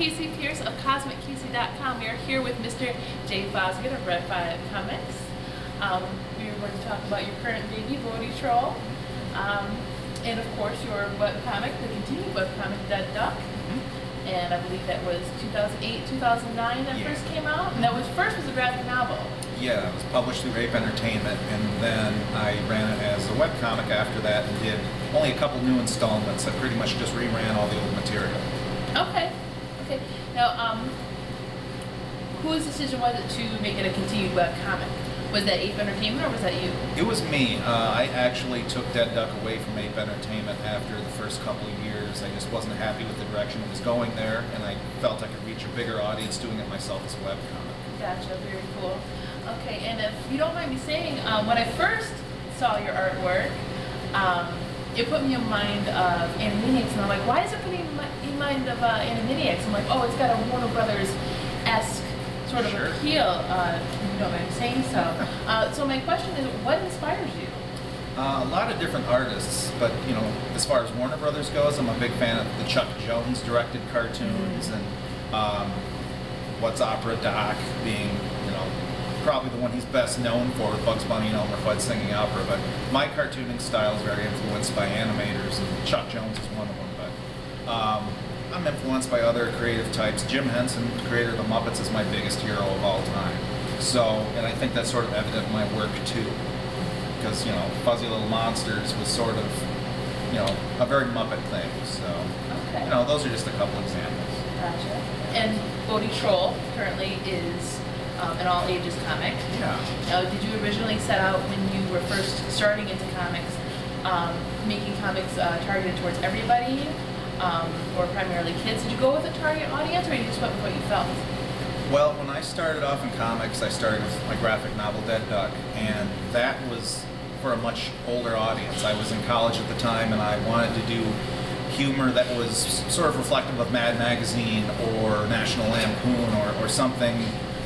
Casey Pierce of CosmicCasey.com. We are here with Mr. Jay Fosgitt of Red 5 Comics. We are going to talk about your current baby, Bodie Troll, and of course your webcomic, the continued webcomic, Dead Duck. And I believe that was 2008, 2009 that first came out. And that was a graphic novel. Yeah, it was published through Ape Entertainment, and then I ran it as a webcomic after that and did only a couple new installments. I pretty much just reran all the old material. Okay. Okay. Now, whose decision was it to make it a continued webcomic? Was that Ape Entertainment or was that you? It was me. I actually took Dead Duck away from Ape Entertainment after the first couple of years. I just wasn't happy with the direction it was going there, and I felt I could reach a bigger audience doing it myself as a webcomic. Gotcha. Very cool. Okay, and if you don't mind me saying, when I first saw your artwork, it put me in mind of Animaniacs, and I'm like, why is it putting me in mind of Animaniacs? I'm like, oh, it's got a Warner Brothers-esque sort of appeal. You don't mind me saying so. So my question is, what inspires you? A lot of different artists, but you know, as far as Warner Brothers goes, I'm a big fan of the Chuck Jones directed cartoons, and What's Opera Doc being, you know, probably the one he's best known for, with Bugs Bunny and Elmer Fudd singing opera. But my cartooning style is very influenced by animators, and Chuck Jones is one of them. But I'm influenced by other creative types. Jim Henson, creator of the Muppets, is my biggest hero of all time. So, and I think that's sort of evident in my work too, because, you know, Fuzzy Little Monsters was sort of, you know, a very Muppet thing. So, you know, those are just a couple examples. Gotcha. And Bodie Troll currently is an all-ages comic. Yeah. Now, did you originally set out when you were first starting into comics, making comics targeted towards everybody, or primarily kids? Did you go with a target audience, or you just went with what you felt? Well, when I started off in comics, I started with my graphic novel, Dead Duck, and that was for a much older audience. I was in college at the time, and I wanted to do humor that was sort of reflective of Mad Magazine or National Lampoon or something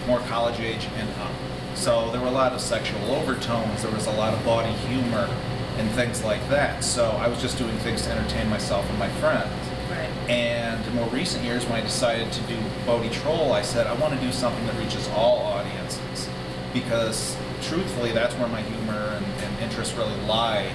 more college age and up. So there were a lot of sexual overtones, there was a lot of bawdy humor and things like that. So I was just doing things to entertain myself and my friends. Right. And in more recent years, when I decided to do Bodie Troll, I said I want to do something that reaches all audiences, because truthfully that's where my humor and interests really lie,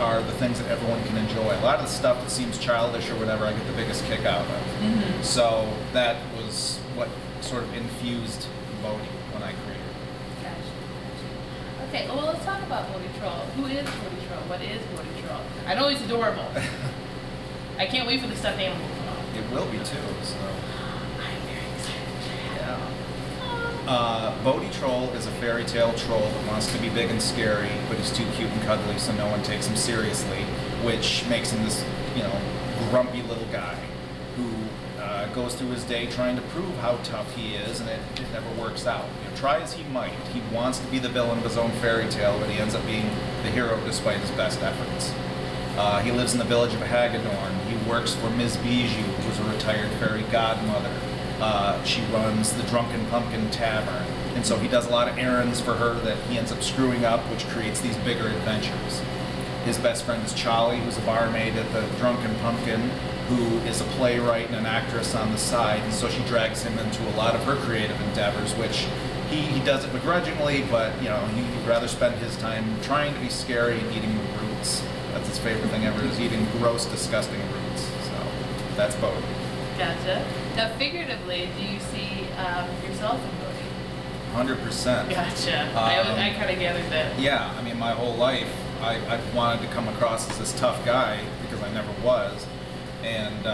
are the things that everyone can enjoy. A lot of the stuff that seems childish or whatever, I get the biggest kick out of. So that was what sort of infused Bodie when I created it. Gotcha. Okay, well, let's talk about Bodie Troll. Who is Bodie Troll? What is Bodie Troll? I know he's adorable. I can't wait for the stuffed animal to come out. It will be too, so. I'm very excited. Yeah. Bodie Troll is a fairy tale troll that wants to be big and scary, but he's too cute and cuddly, so no one takes him seriously, which makes him this, you know, grumpy little guy who goes through his day trying to prove how tough he is, and it never works out. You know, try as he might, he wants to be the villain of his own fairy tale, but he ends up being the hero despite his best efforts. He lives in the village of Hagedorn. He works for Ms. Bijou, who's a retired fairy godmother. She runs the Drunken Pumpkin Tavern, and so he does a lot of errands for her that he ends up screwing up, which creates these bigger adventures. His best friend is Charlie, who's a barmaid at the Drunken Pumpkin, who is a playwright and an actress on the side, and so she drags him into a lot of her creative endeavors, which he does it begrudgingly, but you know, he'd rather spend his time trying to be scary and eating roots. That's his favorite thing ever, is eating gross, disgusting roots. So that's Bodie. Gotcha. Now, figuratively, do you see yourself in Bodie? 100%. Gotcha. I kind of gathered that. Yeah, I mean, my whole life, I've wanted to come across as this tough guy, because I never was. And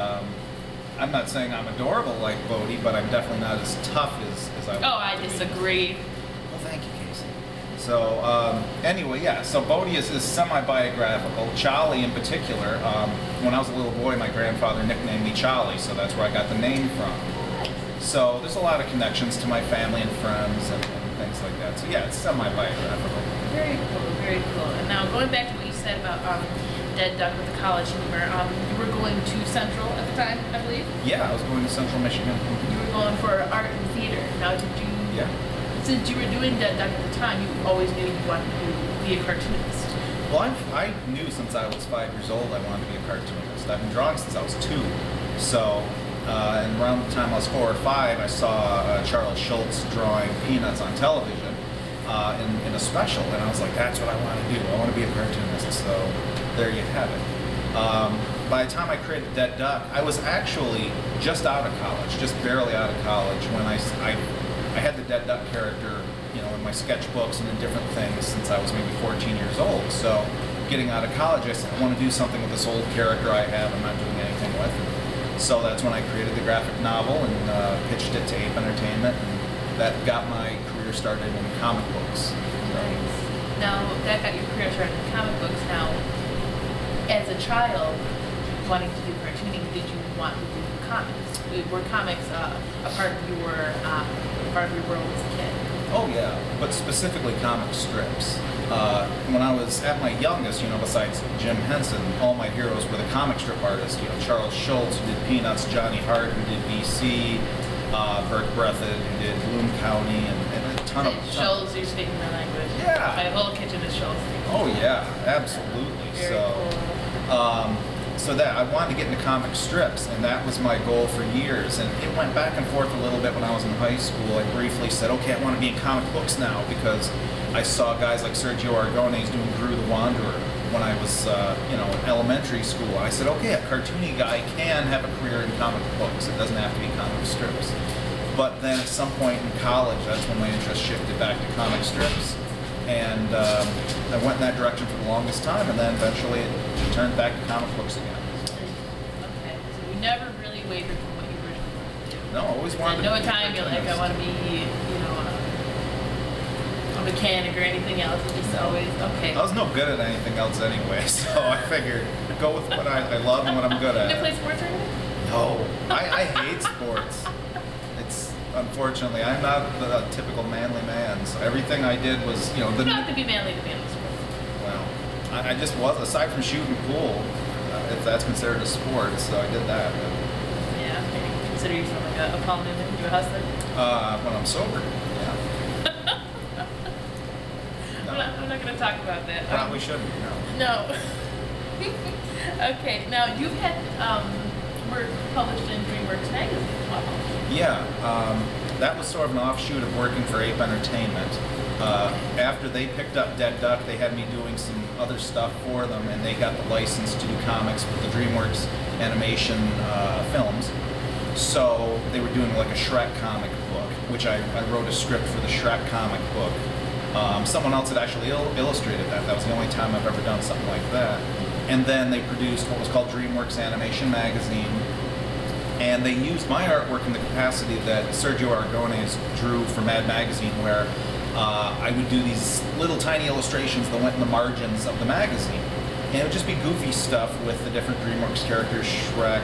I'm not saying I'm adorable like Bodie, but I'm definitely not as tough as I would. Oh, I disagree. Well, thank you, Casey. So, anyway, yeah, so Bodie is semi-biographical. Charlie, in particular, when I was a little boy, my grandfather nicknamed me Charlie, so that's where I got the name from. So there's a lot of connections to my family and friends and things like that. So yeah, it's semi-biographical. Very cool, very cool. And now, going back to what you said about Dead Duck with the college humor, you were going to Central at the time, I believe? Yeah, I was going to Central Michigan. You were going for art and theater. Now, did you... Yeah. Since you were doing Dead Duck at the time, you always knew you wanted to be a cartoonist. Well, I knew since I was 5 years old I wanted to be a cartoonist. I've been drawing since I was 2. So And around the time I was 4 or 5, I saw Charles Schulz drawing Peanuts on television in a special, and I was like, that's what I want to do. I want to be a cartoonist. So there you have it. By the time I created Dead Duck, I was actually just out of college, just barely out of college, when I had the Dead Duck character, you know, in my sketchbooks and in different things since I was maybe 14 years old. So getting out of college, I said, I want to do something with this old character I have. I'm not doing anything with it. So that's when I created the graphic novel and pitched it to Ape Entertainment, and that got my career started in comic books. Nice. Now, that got your career started in comic books. Now, as a child, wanting to do cartooning, did you want to do comics? Were comics a part of your world as a kid? Oh yeah, but specifically comic strips. When I was at my youngest, you know, besides Jim Henson, all my heroes were the comic strip artists. You know, Charles Schulz, who did Peanuts, Johnny Hart, who did BC, Bert Breathed, who did Bloom County, and a ton of... Schulz, you're speaking my language. Yeah. My whole kitchen is Schulz. Oh yeah, absolutely. Very cool. So that I wanted to get into comic strips, and that was my goal for years. And it went back and forth a little bit when I was in high school. I briefly said, okay, I want to be in comic books now, because I saw guys like Sergio Aragonés doing Gru the Wanderer when I was, you know, in elementary school. I said, okay, a cartoony guy can have a career in comic books. It doesn't have to be comic strips. But then at some point in college, that's when my interest shifted back to comic strips. And I went in that direction for the longest time, and then eventually it turned back to comic books again. Okay, so you never really wavered from what you originally wanted to do. No, I always wanted to be no time you're like, I want to be, you know, a mechanic or anything else. It's just always, okay. I was no good at anything else anyway, so I figured go with what I love and what I'm good at. You play sports or anything? No, I hate sports. Unfortunately, I'm not the typical manly man, so everything I did was, you know... You don't have to be manly to be in the sport. Well, I just was, aside from shooting pool, if that's considered a sport, so I did that. Yeah, maybe consider yourself like a Paul Newman, you a hustler? When I'm sober, yeah. No. I'm not going to talk about that. Probably shouldn't, no. No. Okay, now you've had work published in DreamWorks magazine as well. Yeah, that was sort of an offshoot of working for Ape Entertainment. After they picked up Dead Duck, they had me doing some other stuff for them, and they got the license to do comics with the DreamWorks animation films. So they were doing like a Shrek comic book, which I wrote a script for the Shrek comic book. Someone else had actually illustrated that. That was the only time I've ever done something like that. And then they produced what was called DreamWorks Animation Magazine. And they used my artwork in the capacity that Sergio Aragonés drew for Mad Magazine, where I would do these little tiny illustrations that went in the margins of the magazine. And it would just be goofy stuff with the different DreamWorks characters, Shrek,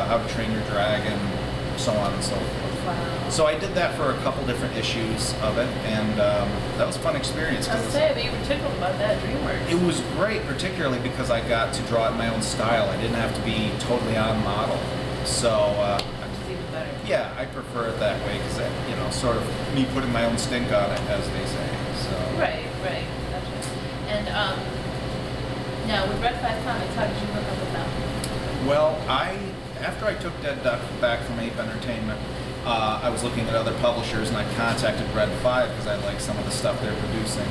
How to Train Your Dragon, so on and so forth. Wow. So I did that for a couple different issues of it, and that was a fun experience. I was saying that you were tickled about that DreamWorks. It was great, particularly because I got to draw it in my own style. I didn't have to be totally on model. So, which is even better. Yeah, I prefer it that way because, you know, sort of me putting my own stink on it, as they say. So. Right. Gotcha. And now with Red 5 Comics, how did you hook up with them? Well, after I took Dead Duck back from Ape Entertainment, I was looking at other publishers, and I contacted Red 5 because I liked some of the stuff they're producing.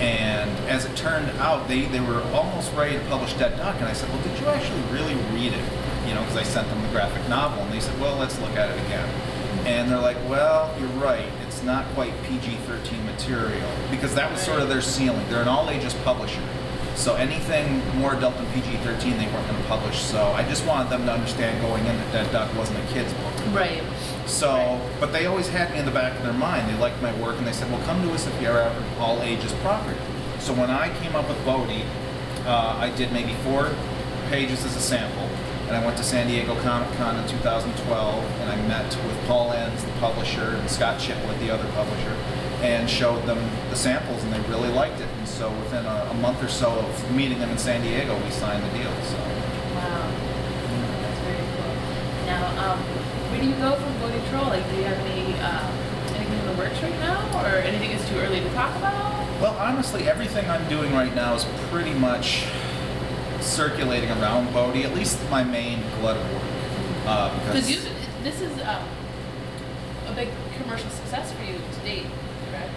And as it turned out, they were almost ready to publish Dead Duck, and I said, well, did you actually really read it? You know, because I sent them the graphic novel, and they said, well, let's look at it again. And they're like, well, you're right, it's not quite PG-13 material, because that was sort of their ceiling. They're an all-ages publisher, so anything more adult than PG-13 they weren't going to publish. So I just wanted them to understand going in that Dead Duck wasn't a kid's book. Right. So, but they always had me in the back of their mind. They liked my work, and they said, well, come to us if you're ever all-ages property. So when I came up with Bodie, I did maybe 4 pages as a sample. And I went to San Diego Comic-Con in 2012, and I met with Paul Enns, the publisher, and Scott Chitwood, the other publisher, and showed them the samples, and they really liked it. And so within a month or so of meeting them in San Diego, we signed the deal. So. Wow. That's very cool. Now, where do you go from Bodie Troll? Like, do you have anything in the works right now, or anything is too early to talk about? Well, honestly, everything I'm doing right now is pretty much circulating around Bodie, at least my main glut of work. Because this is a big commercial success for you to date, correct?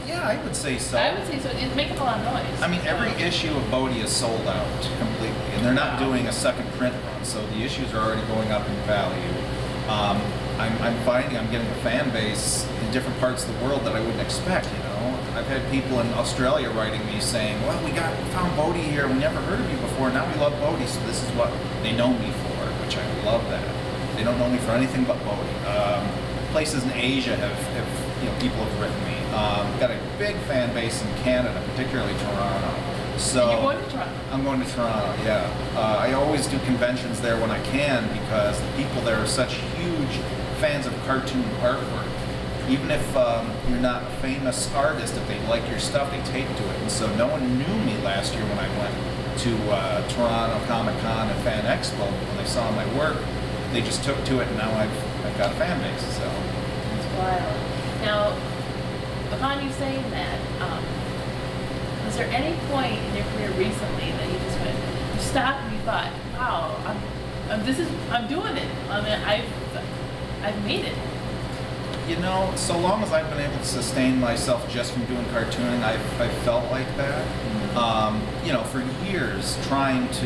Yeah, I would say so. I would say so. It's making a lot of noise. I mean, every issue of Bodie is sold out completely, and they're not doing a second print run, so the issues are already going up in value. I'm finding I'm getting a fan base in different parts of the world that I wouldn't expect, you know. I've had people in Australia writing me saying, well, we found Bodie here, we never heard of you before, now we love Bodie, so this is what they know me for, which I love that. They don't know me for anything but Bodie. Places in Asia have you know, people have written me. Got a big fan base in Canada, particularly Toronto. So and you're going to Toronto? I'm going to Toronto, yeah. I always do conventions there when I can because the people there are such huge fans of cartoon artwork. Even if you're not a famous artist, if they like your stuff, they take to it. And so no one knew me last year when I went to Toronto Comic Con and Fan Expo. When they saw my work, they just took to it, and now I've got a fan base. So that's wild. Now, upon you saying that, was there any point in your career recently that you just went, you stopped and you thought, wow, I'm doing it. I mean, I've made it. You know, so long as I've been able to sustain myself just from doing cartooning, I've felt like that. Mm-hmm. You know, for years trying to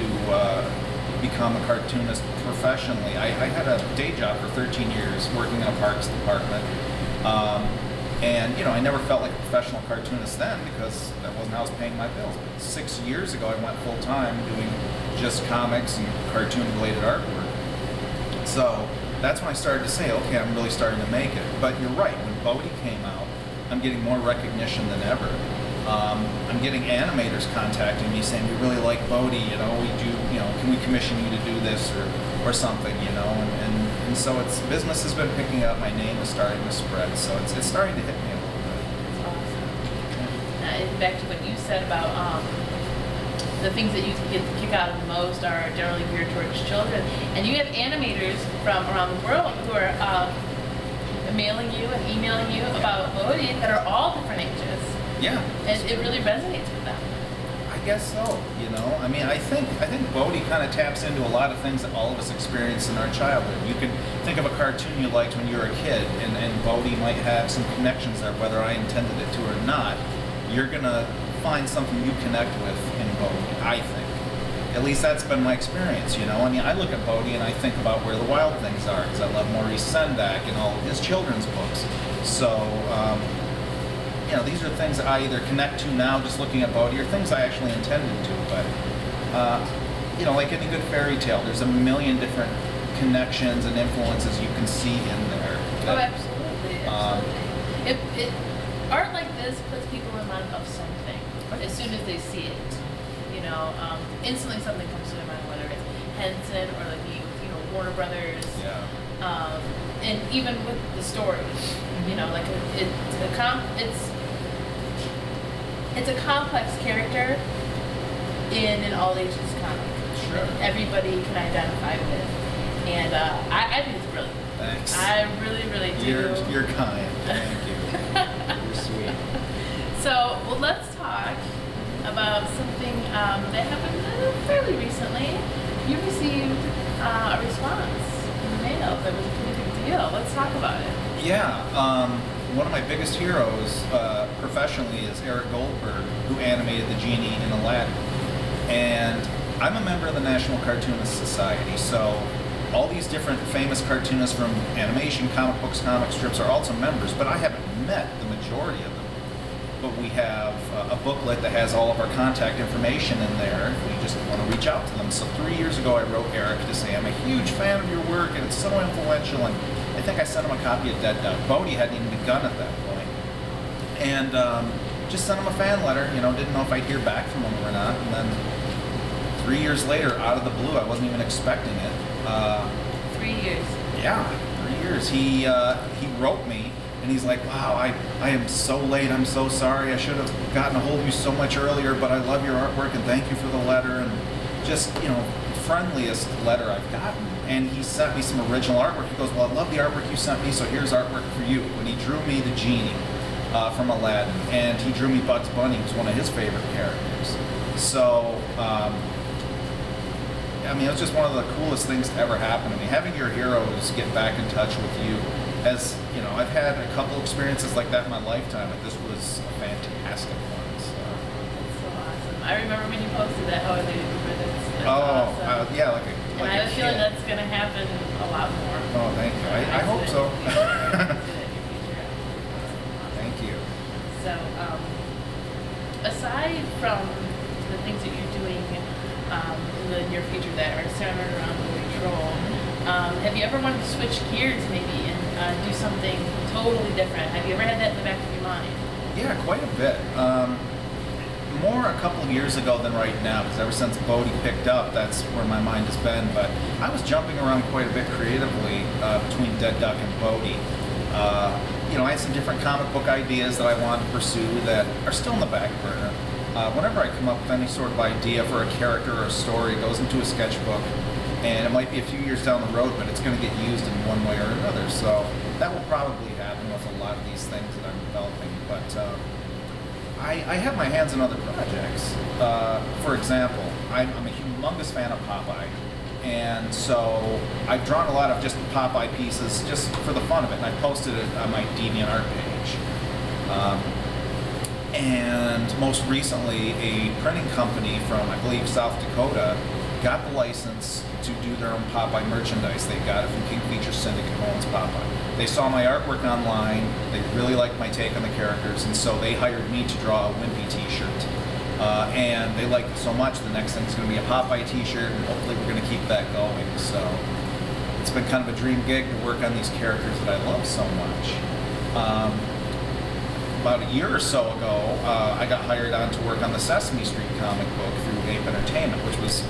become a cartoonist professionally, I had a day job for 13 years working in a parks department. And, you know, I never felt like a professional cartoonist then because that wasn't how I was paying my bills. But 6 years ago, I went full-time doing just comics and cartoon-related artwork. So that's when I started to say, okay, I'm really starting to make it. But you're right, when Bodie came out, I'm getting more recognition than ever. I'm getting animators contacting me saying, we really like Bodie, you know, can we commission you to do this or something, you know, and so business has been picking up, my name is starting to spread, so it's starting to hit me a little bit. That's awesome. Back to what you said about the things that you get to kick out of the most are generally geared towards children, and you have animators from around the world who are mailing you and emailing you about Bodie that are all different ages. Yeah. And it really resonates with them. I guess so, you know. I mean, I think Bodie kind of taps into a lot of things that all of us experience in our childhood. You can think of a cartoon you liked when you were a kid, and Bodie might have some connections there, whether I intended it to or not. You're going to find something you connect with in Bodie, I think. At least that's been my experience, you know. I mean, I look at Bodie and I think about Where the Wild Things Are, because I love Maurice Sendak and all of his children's books. So, you know, these are things that I either connect to now just looking at Bodie or things I actually intended to. But, you know, like any good fairy tale, there's a million different connections and influences you can see in there. Oh, absolutely. Absolutely. Art like this puts people in mind of something as soon as they see it. You know, instantly something comes to their mind, whether it's Henson or like you know, Warner Brothers. Yeah. And even with the story, you know, like it's a complex character in an all ages comic. Sure. That everybody can identify with, and I think it's brilliant. Thanks. I really, really do. You're kind. Thank you. You're sweet. So, well, let's talk about something that happened fairly recently. You received a response in the mail that was a pretty big deal. Let's talk about it. Yeah. One of my biggest heroes professionally is Eric Goldberg, who animated the genie in Aladdin. And I'm a member of the National Cartoonist Society, so all these different famous cartoonists from animation, comic books, comic strips are also members, but I haven't met the majority of them. But we have a booklet that has all of our contact information in there if we just want to reach out to them. So 3 years ago I wrote Eric to say, I'm a huge fan of your work and it's so influential, and I think I sent him a copy of Dead Duck. Bodie hadn't even begun at that point. And just sent him a fan letter, you know, didn't know if I'd hear back from him or not. And then 3 years later, out of the blue, I wasn't even expecting it. 3 years. Yeah, 3 years. He wrote me, and he's like, wow, I am so late, I'm so sorry, I should have gotten a hold of you so much earlier, but I love your artwork, and thank you for the letter, and just, you know, friendliest letter I've gotten. And he sent me some original artwork. He goes, well, I love the artwork you sent me, so here's artwork for you. And he drew me the genie from Aladdin, and he drew me Bugs Bunny, who's one of his favorite characters. So, I mean, it was just one of the coolest things to ever happen to me. Having your heroes get back in touch with you. As you know, I've had a couple experiences like that in my lifetime, but this was a fantastic one. So. That's so awesome. I remember when you posted that, how I knew you were this. Oh, yeah, like a and I have a feeling that's going to happen a lot more. Oh, thank you. I hope so. Thank you. So, aside from the things that you're doing in the near future that are centered around Bodie Troll, have you ever wanted to switch gears maybe and do something totally different? Have you ever had that in the back of your mind? Yeah, quite a bit. More a couple of years ago than right now, because ever since Bodie picked up, that's where my mind has been. But I was jumping around quite a bit creatively between Dead Duck and Bodie. You know, I had some different comic book ideas that I wanted to pursue that are still in the back burner. Whenever I come up with any sort of idea for a character or a story, it goes into a sketchbook, and it might be a few years down the road, but it's going to get used in one way or another. So that will probably happen with a lot of these things that I'm developing. But I have my hands in other projects. For example, I'm a humongous fan of Popeye. And so I've drawn a lot of just Popeye pieces just for the fun of it, and I posted it on my DeviantArt page. And most recently, a printing company from, I believe, South Dakota got the license to do their own Popeye merchandise. They got it from King Feature Syndicate, who owns Popeye. They saw my artwork online, they really liked my take on the characters, and so they hired me to draw a Wimpy t-shirt. And they liked it so much, the next thing's going to be a Popeye t-shirt, and hopefully we're going to keep that going. So it's been kind of a dream gig to work on these characters that I love so much. About a year or so ago, I got hired on to work on the Sesame Street comic book through Ape Entertainment, which was,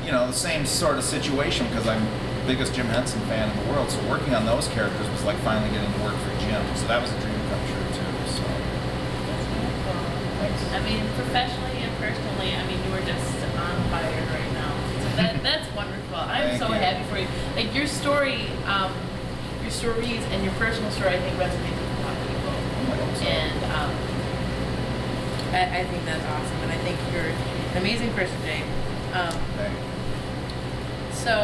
you know, the same sort of situation because I'm the biggest Jim Henson fan in the world. So working on those characters was like finally getting to work for Jim. So that was a dream come true too. So. That's wonderful. Thanks. I mean, professionally and personally, I mean, you are just on fire right now. So that's wonderful. I'm so happy for you. Like your story, your stories and your personal story, I think resonates with a lot of people. And I think that's awesome, and I think you're an amazing person, Jay. So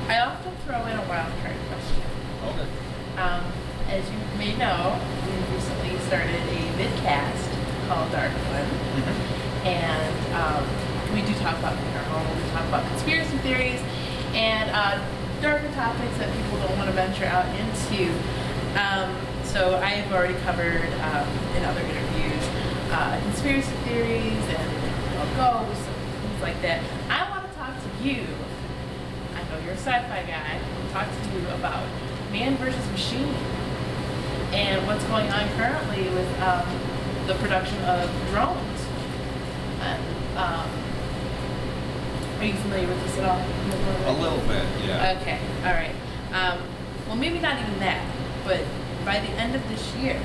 I often throw in a wild card question. Okay. As you may know, we recently started a vidcast called Dark One, and we do talk about paranormal, we talk about conspiracy theories, and darker topics that people don't want to venture out into. So I have already covered in other interviews conspiracy theories and ghosts and things like that. I want to talk to you. I know you're a sci-fi guy. I want to talk to you about man versus machine and what's going on currently with the production of drones. Are you familiar with this at all? A little bit, yeah. Okay, all right. Well, maybe not even that, but by the end of this year,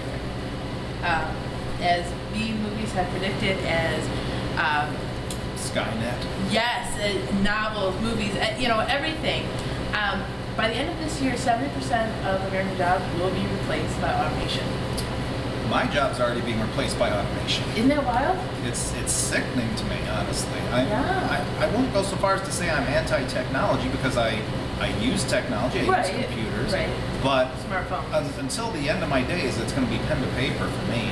as B movies have predicted, as Skynet. Yes, novels, movies, you know, everything. By the end of this year, 70% of American jobs will be replaced by automation. My job's already being replaced by automation. Isn't that wild? It's sickening to me, honestly. Yeah. I won't go so far as to say I'm anti-technology because I use technology, I use computers, but smartphones. Until the end of my days, it's going to be pen to paper for me.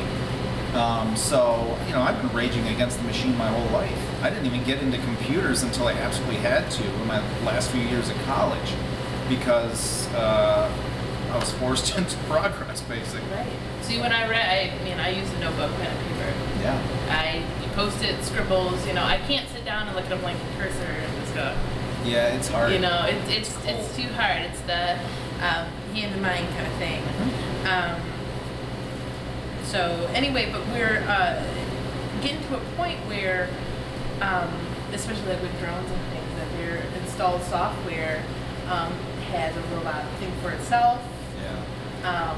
So, you know, I've been raging against the machine my whole life. I didn't even get into computers until I absolutely had to in my last few years of college because I was forced into progress, basically. Right. See, when I read, I use a notebook, pen and paper. Yeah. I post-it, scribbles, you know, I can't sit down and look at a blank cursor and just go. Yeah, it's hard. You know, it's too hard. It's the hand in mind kind of thing. So anyway, but we're getting to a point where, especially like with drones and things, that their installed software has a robot think for itself. Yeah.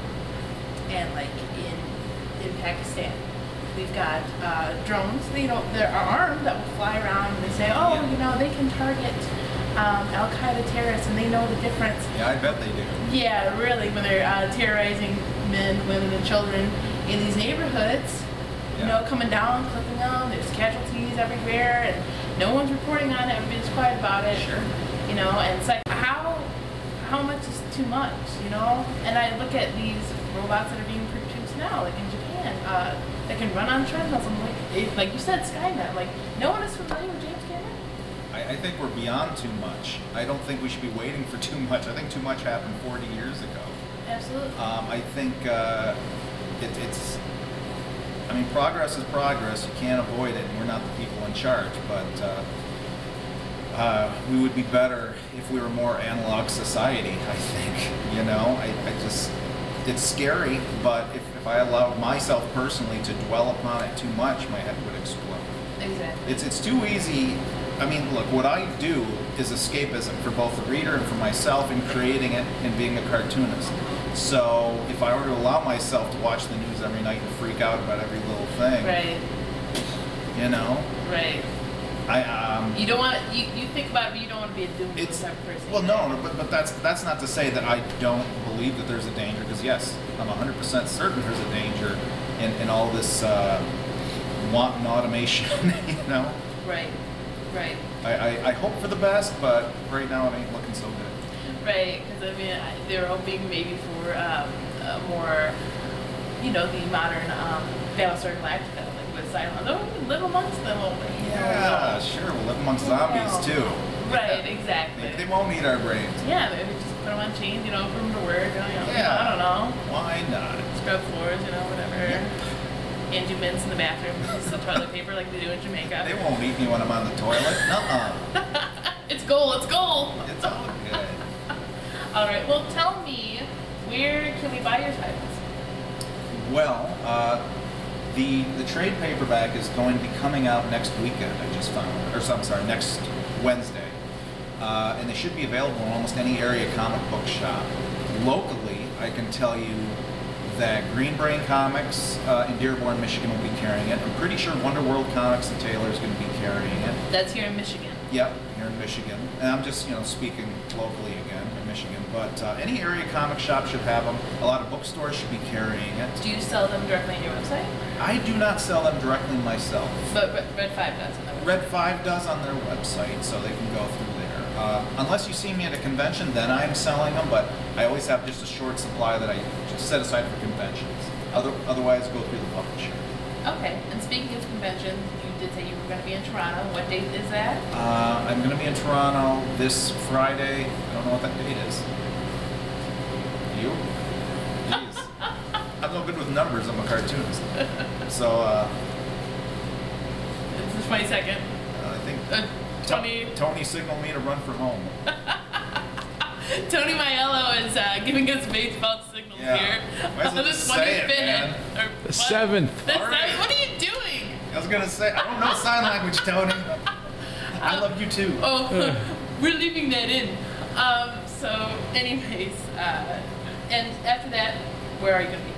And like in Pakistan, we've got drones. You know, there are armed that will fly around and they say, oh, you know, they can target Al Qaeda terrorists, and they know the difference. Yeah, I bet they do. Yeah, really, when they're terrorizing men, women, and children in these neighborhoods, you know, coming down, clipping them. There's casualties everywhere, and no one's reporting on it. Everybody's quiet about it. Sure. You know, and it's like how much is too much? You know, and I look at these robots that are being produced now, like in Japan, that can run on treadmills. I'm like you said, Skynet. Like, no one is familiar with James Cameron. I think we're beyond too much. I don't think we should be waiting for too much. I think too much happened 40 years ago. Absolutely. I think it's. I mean, progress is progress. You can't avoid it, and we're not the people in charge. But we would be better if we were more analog society. I think. You know, I just. It's scary, but if I allowed myself personally to dwell upon it too much, my head would explode. Exactly. It's too easy. I mean, look, what I do is escapism for both the reader and for myself in creating it and being a cartoonist. So if I were to allow myself to watch the news every night and freak out about every little thing, Right. you know, Right. You don't want you think about it, but you don't want to be a doomsday type of person. Well, no, but that's not to say that I don't believe that there's a danger. Because yes, I'm 100% certain there's a danger in all this wanton automation. You know. Right. Right. I hope for the best, but right now it ain't looking so good. Right, because I mean, they were hoping maybe for more, you know, the modern Battlestar Galactica, like with Cylon. Though live amongst them, Yeah, sure. We'll live amongst zombies too. Right, exactly. They won't eat our brains. Yeah, maybe just put them on chains, you know, put them to work. You know, Yeah. I don't know. Why not? Scrub floors, you know, whatever. Angie mints in the bathroom, use the toilet paper like they do in Jamaica. They won't eat me when I'm on the toilet. Nuh-uh. It's gold. It's gold. It's all good. All right. Well, tell me, where can we buy your titles? Well, the trade paperback is going to be coming out next weekend. I just found, or I'm sorry, next Wednesday, and they should be available in almost any area comic book shop. Locally, I can tell you that Green Brain Comics in Dearborn, Michigan will be carrying it. I'm pretty sure Wonder World Comics and Taylor is going to be carrying it. That's here in Michigan. Yep, here in Michigan. And I'm just, speaking locally again in Michigan. But any area comic shop should have them. A lot of bookstores should be carrying it. Do you sell them directly on your website? I do not sell them directly myself. But Red 5 does on their website. Red 5 does on their website, so they can go through there. Unless you see me at a convention, then I'm selling them, but I always have just a short supply that I just set aside for conventions. Otherwise, go through the publisher. Okay, and speaking of conventions, you did say you were going to be in Toronto. What date is that? I'm going to be in Toronto this Friday. I don't know what that date is. You? Jeez. I'm no good with numbers. I'm a cartoonist. So, It's the 22nd. I think Tony signaled me to run for home. Tony Maiello is giving us baseball signals here. Might as well just say it, man. The 7th. The 7th? Right. What are you doing? I was going to say, I don't know sign language, Tony. I love you too. Oh, we're leaving that in. So, anyways, and after that, where are you going to be?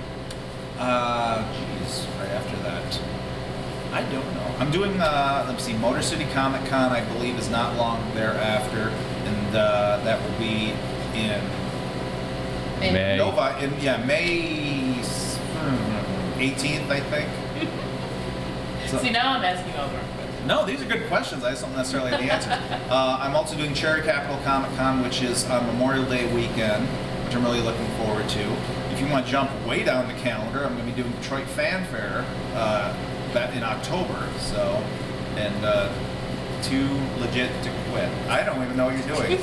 Geez, right after that. I don't know. I'm doing, let's see, Motor City Comic Con, I believe, is not long thereafter, and that will be in May. Nova, May 18th, I think. See, now I'm asking all the wrong questions. No, these are good questions. I just don't necessarily have the answers. I'm also doing Cherry Capital Comic Con, which is on Memorial Day weekend, which I'm really looking forward to. If you want to jump way down the calendar, I'm going to be doing Detroit Fan Fair that in October. So, and too legit to quit. I don't even know what you're doing.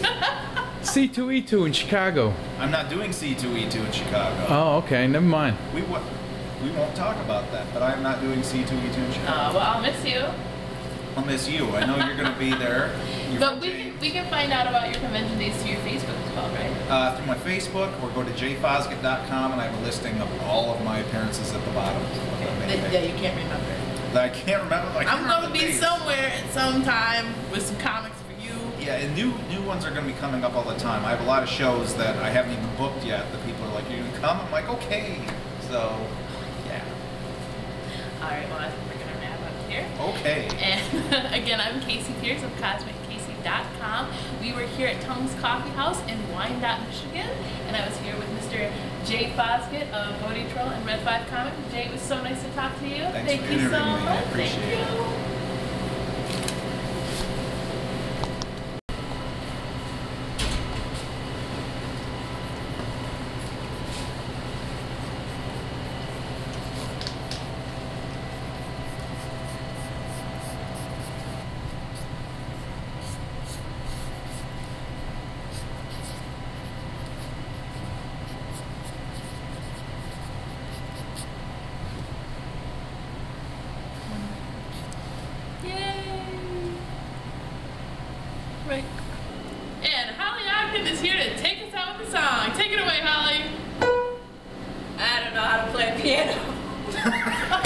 C2E2 in Chicago. I'm not doing C2E2 in Chicago. Oh, okay. Never mind. We won't talk about that, but I'm not doing C2E2 in Chicago. Well, I'll miss you. I'll miss you. I know you're going to be there. But we can find out about your convention dates through your Facebook as well, right? Through my Facebook, or go to jfosgitt.com, and I have a listing of all of my appearances at the bottom. Yeah, you can't remember. I can't remember. I'm going to be somewhere at some time with some comics for you. Yeah, and new ones are going to be coming up all the time. I have a lot of shows that I haven't even booked yet. The people are like, "You can come?" I'm like, "Okay." So, yeah. All right. Well, I think we're going to wrap up here. Okay. And again, I'm Casey Pierce of CosmicCasey.com. We were here at Tongue's Coffee House in Wyandotte, Michigan, and I was here with Mr. Jay Fosgitt of Bodie Troll and Red 5 Comics. Jay, it was so nice to talk to you. Thanks Thank for you so interviewing me. I much. appreciate Thank it. you. Hollywood is here to take us out with the song. Take it away, Holly. I don't know how to play piano.